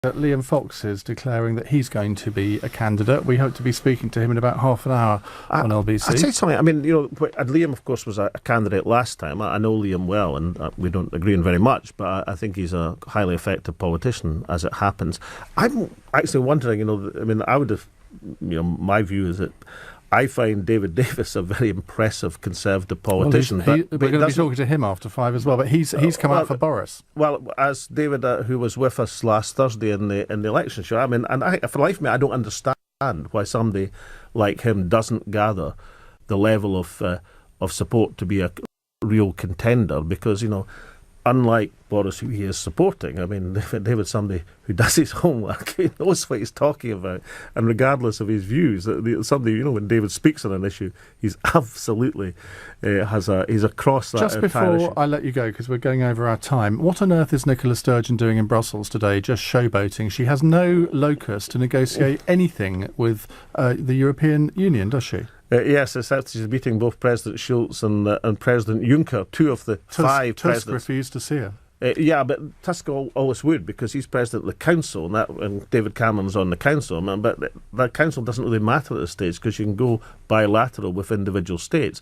Liam Fox is declaring that he's going to be a candidate. We hope to be speaking to him in about half an hour on LBC. I'd say something. I mean, Liam, of course, was a candidate last time. I know Liam well, and we don't agree on very much, but I think he's a highly effective politician, as it happens. I'm actually wondering, I would have, my view is that I find David Davis a very impressive Conservative politician. We're going to be talking to him after 5 as well, but he's come out for Boris. Well, as David, who was with us last Thursday in the election show, for life of me, I don't understand why somebody like him doesn't gather the level of support to be a real contender, because, unlike Boris, who he is supporting, David's somebody who does his homework, he knows what he's talking about, and regardless of his views, somebody, when David speaks on an issue, he's absolutely he's across that. Just before I let you go, because we're going over our time, what on earth is Nicola Sturgeon doing in Brussels today? Just showboating. She has no locus to negotiate anything with the European Union, does she? Yes, she's meeting both President Schulz and President Juncker, two of the five presidents. Tusk refused to see her. Yeah, but Tusk always would, because he's president of the council, and David Cameron's on the council. But the council doesn't really matter at this stage, because you can go bilateral with individual states.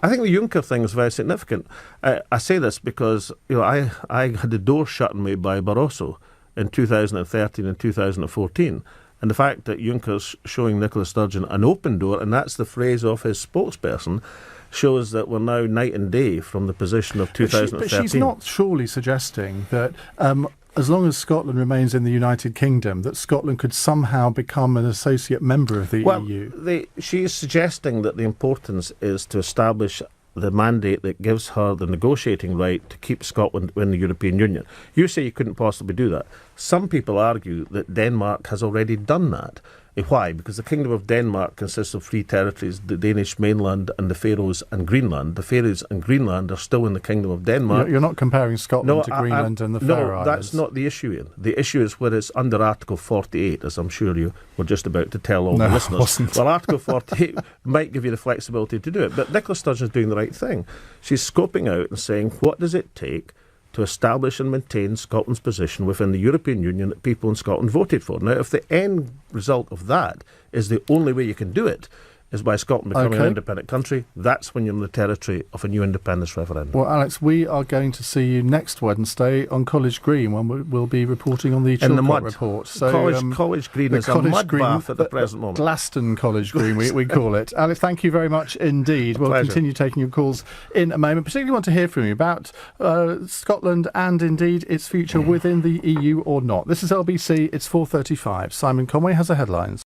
I think the Juncker thing is very significant. I say this because I had the door shut on me by Barroso in 2013 and 2014. And the fact that Juncker's showing Nicola Sturgeon an open door, and that's the phrase of his spokesperson, shows that we're now night and day from the position of 2013. But she's not surely suggesting that as long as Scotland remains in the United Kingdom, that Scotland could somehow become an associate member of the EU? She is suggesting that the importance is to establish the mandate that gives her the negotiating right to keep Scotland in the European Union. You say you couldn't possibly do that. Some people argue that Denmark has already done that. Why? Because the Kingdom of Denmark consists of 3 territories, the Danish mainland and the Faroes and Greenland. The Faroes and Greenland are still in the Kingdom of Denmark. You're not comparing Scotland to Greenland and the Faroe Islands. No, that's not the issue, Ian. The issue is where it's under Article 48, as I'm sure you were just about to tell all the listeners. Wasn't. Well, Article 48 might give you the flexibility to do it, but Nicola Sturgeon is doing the right thing. She's scoping out and saying, what does it take to establish and maintain Scotland's position within the European Union that people in Scotland voted for? Now, if the end result of that is the only way you can do it is by Scotland becoming an independent country, that's when you're in the territory of a new independence referendum. Well, Alex, we are going to see you next Wednesday on College Green, when we'll be reporting on the Chilcot report. So, College Green is a mud bath at the present moment. Glaston College Green, we call it. Alex, thank you very much indeed. We'll continue taking your calls in a moment. Particularly want to hear from you about Scotland and indeed its future within the EU or not. This is LBC, it's 4:35. Simon Conway has the headlines.